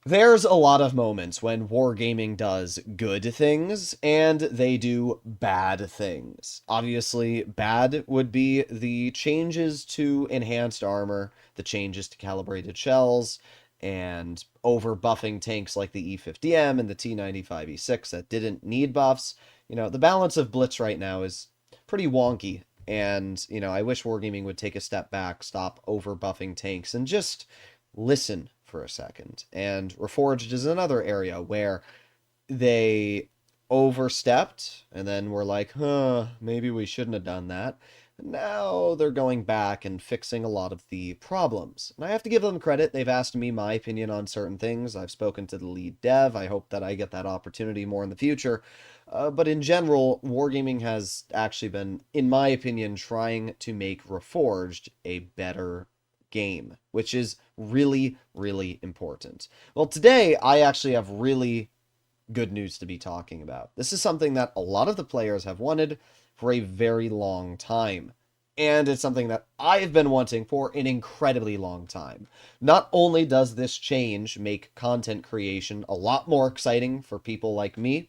There's a lot of moments when wargaming does good things and they do bad things. Obviously, bad would be the changes to enhanced armor, the changes to calibrated shells, and over buffing tanks like the E50M and the T95E6 that didn't need buffs. The balance of Blitz right now is pretty wonky. And, I wish Wargaming would take a step back, stop over buffing tanks, and just listen for a second. And Reforged is another area where they overstepped and then were like, maybe we shouldn't have done that. Now they're going back and fixing a lot of the problems. And I have to give them credit. They've asked me my opinion on certain things. I've spoken to the lead dev. I hope that I get that opportunity more in the future. But in general, Wargaming has actually been, in my opinion, trying to make Reforged a better game, which is really, really important. Well, today I actually have really good news to be talking about. This is something that a lot of the players have wanted for a very long time. And it's something that I've been wanting for an incredibly long time. Not only does this change make content creation a lot more exciting for people like me,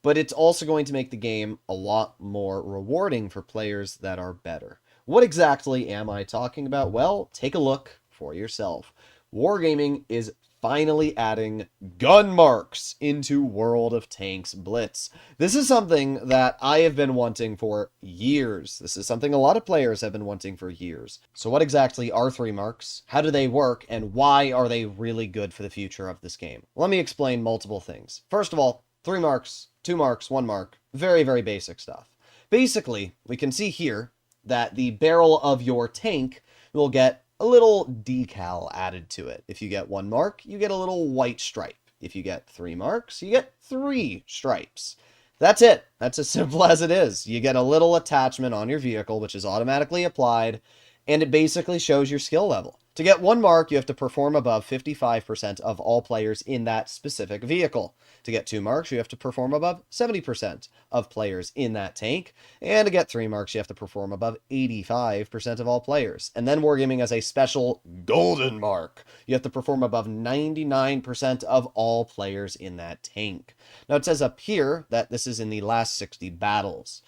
but it's also going to make the game a lot more rewarding for players that are better. What exactly am I talking about? Well, take a look for yourself. Wargaming is finally adding gun marks into World of Tanks Blitz. This is something that I have been wanting for years. This is something a lot of players have been wanting for years. So what exactly are 3 marks? How do they work? And why are they really good for the future of this game? Let me explain multiple things. First of all, 3 marks, 2 marks, 1 mark. Very, very basic stuff. Basically, we can see here that the barrel of your tank will get a little decal added to it. If you get 1 mark, you get a little white stripe. If you get 3 marks, you get 3 stripes. That's it. That's as simple as it is. You get a little attachment on your vehicle, which is automatically applied, and it basically shows your skill level. To get 1 mark, you have to perform above 55% of all players in that specific vehicle. To get 2 marks, you have to perform above 70% of players in that tank. And to get 3 marks, you have to perform above 85% of all players. And then Wargaming has a special golden mark. You have to perform above 99% of all players in that tank. Now it says up here that this is in the last 60 battles.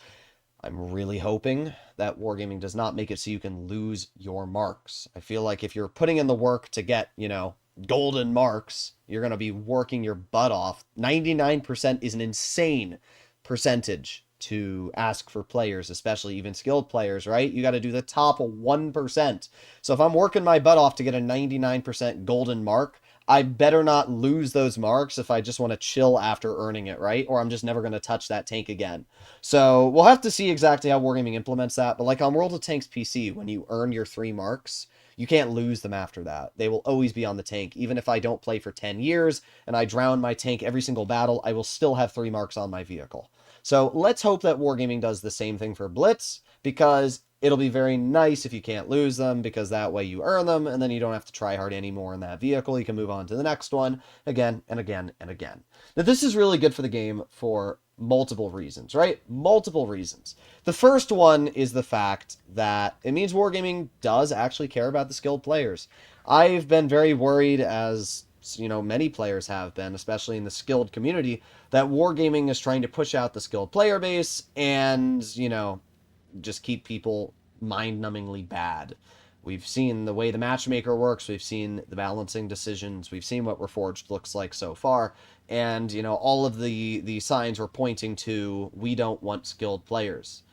I'm really hoping that Wargaming does not make it so you can lose your marks. I feel like if you're putting in the work to get, golden marks, you're going to be working your butt off. 99% is an insane percentage to ask for players, especially even skilled players, right? You got to do the top 1%. So if I'm working my butt off to get a 99% golden mark, I better not lose those marks if I just want to chill after earning it, right? Or I'm just never going to touch that tank again. So we'll have to see exactly how Wargaming implements that. But like on World of Tanks PC, when you earn your 3 marks, you can't lose them after that. They will always be on the tank. Even if I don't play for 10 years and I drown my tank every single battle, I will still have 3 marks on my vehicle. So let's hope that Wargaming does the same thing for Blitz, because it'll be very nice if you can't lose them, because that way you earn them, and then you don't have to try hard anymore in that vehicle. You can move on to the next one again and again and again. Now, this is really good for the game for multiple reasons, right? Multiple reasons. The first one is the fact that it means Wargaming does actually care about the skilled players. I've been very worried, as many players have been, especially in the skilled community, that Wargaming is trying to push out the skilled player base and, just keep people mind-numbingly bad. We've seen the way the matchmaker works. We've seen the balancing decisions. We've seen what Reforged looks like so far. And, all of the signs are pointing to, we don't want skilled players.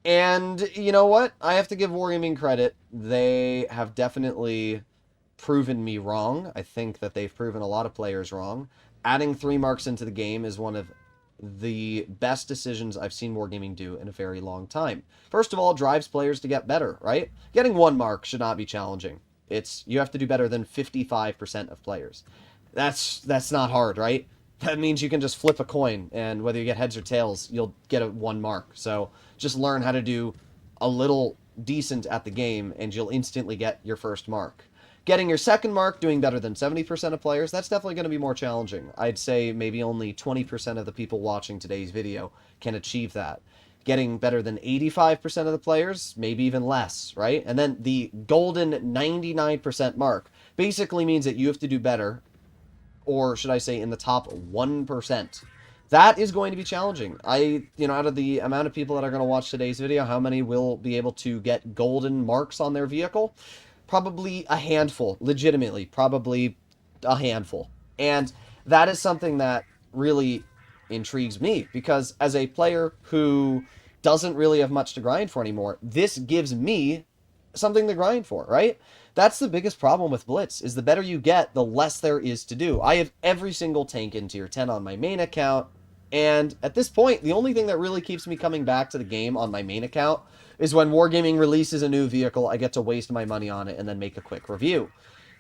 And you know what? I have to give Wargaming credit. They have definitely proven me wrong. I think that they've proven a lot of players wrong. Adding 3 marks into the game is one of the best decisions I've seen Wargaming do in a very long time. First of all, it drives players to get better, right? Getting 1 mark should not be challenging. You have to do better than 55% of players. That's not hard, right? That means you can just flip a coin, and whether you get heads or tails, you'll get a 1 mark. So just learn how to do a little decent at the game, and you'll instantly get your first mark. Getting your second mark, doing better than 70% of players, that's definitely going to be more challenging. I'd say maybe only 20% of the people watching today's video can achieve that. Getting better than 85% of the players, maybe even less, right? And then the golden 99% mark basically means that you have to do better or should I say in the top 1%. That is going to be challenging. Out of the amount of people that are going to watch today's video, how many will be able to get golden marks on their vehicle? Probably a handful, legitimately, probably a handful. And that is something that really intrigues me because as a player who doesn't really have much to grind for anymore, this gives me something to grind for, right? That's the biggest problem with Blitz, is the better you get, the less there is to do. I have every single tank in tier 10 on my main account, and at this point, the only thing that really keeps me coming back to the game on my main account is when Wargaming releases a new vehicle, I get to waste my money on it and then make a quick review.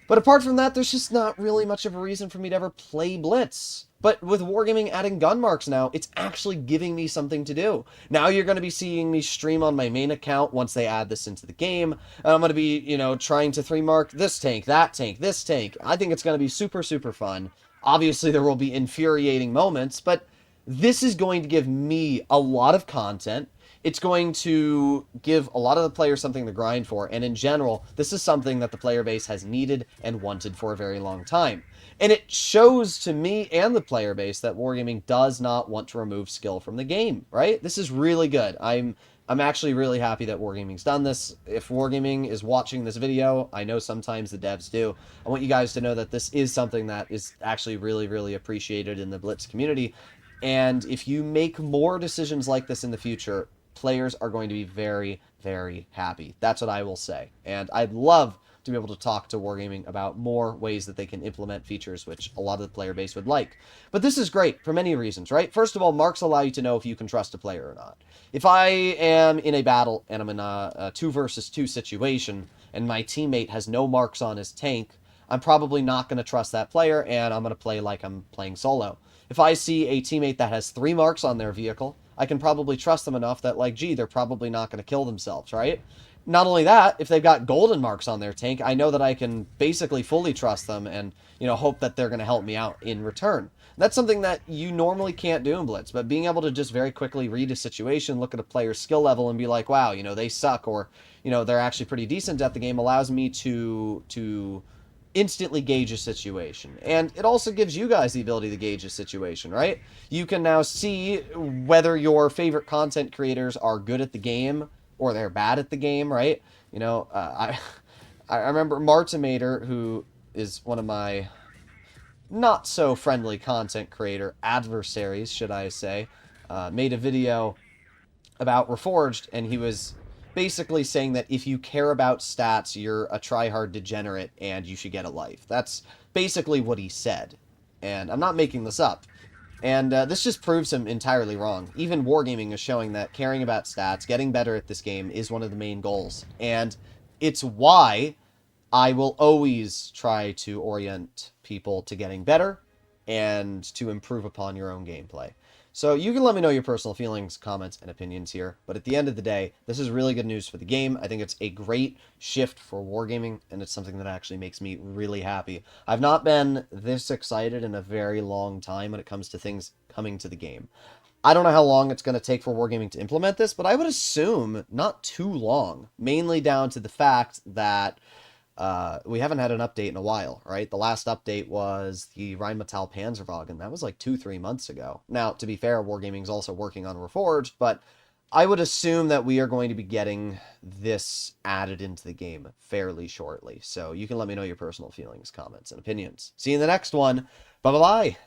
But apart from that, there's just not really much of a reason for me to ever play Blitz. But with Wargaming adding gun marks now, it's actually giving me something to do. Now you're going to be seeing me stream on my main account once they add this into the game. And I'm going to be, trying to 3-mark this tank, that tank, this tank. I think it's going to be super, super fun. Obviously, there will be infuriating moments, but this is going to give me a lot of content. It's going to give a lot of the players something to grind for, and in general, this is something that the player base has needed and wanted for a very long time. And it shows to me and the player base that Wargaming does not want to remove skill from the game, right? This is really good. I'm actually really happy that Wargaming's done this. If Wargaming is watching this video, I know sometimes the devs do. I want you guys to know that this is something that is actually really, really appreciated in the Blitz community. And if you make more decisions like this in the future, players are going to be very, very happy. That's what I will say. And I'd love to be able to talk to Wargaming about more ways that they can implement features which a lot of the player base would like. But this is great for many reasons, right? First of all, marks allow you to know if you can trust a player or not. If I am in a battle and I'm in a 2 versus 2 situation and my teammate has no marks on his tank, I'm probably not going to trust that player and I'm going to play like I'm playing solo. If I see a teammate that has 3 marks on their vehicle, I can probably trust them enough that, like, gee, they're probably not going to kill themselves, right? Not only that, if they've got golden marks on their tank, I know that I can basically fully trust them and, hope that they're going to help me out in return. That's something that you normally can't do in Blitz, but being able to just very quickly read a situation, look at a player's skill level, and be like, wow, they suck, or, they're actually pretty decent at the game, allows me to instantly gauge a situation. And it also gives you guys the ability to gauge a situation, right? You can now see whether your favorite content creators are good at the game or they're bad at the game, right? I remember Martimator, who is one of my not so friendly content creator adversaries, should I say, made a video about Reforged, and he was basically saying that if you care about stats, you're a tryhard degenerate and you should get a life. That's basically what he said. And I'm not making this up. And this just proves him entirely wrong. Even Wargaming is showing that caring about stats, getting better at this game, is one of the main goals. And it's why I will always try to orient people to getting better and to improve upon your own gameplay. So you can let me know your personal feelings, comments, and opinions here. But at the end of the day, this is really good news for the game. I think it's a great shift for Wargaming, and it's something that actually makes me really happy. I've not been this excited in a very long time when it comes to things coming to the game. I don't know how long it's going to take for Wargaming to implement this, but I would assume not too long, mainly down to the fact that we haven't had an update in a while, right? The last update was the Rheinmetall Panzerwagen. That was like 2-3 months ago. Now, to be fair, Wargaming's also working on Reforged, but I would assume that we are going to be getting this added into the game fairly shortly. So you can let me know your personal feelings, comments, and opinions. See you in the next one. Bye-bye.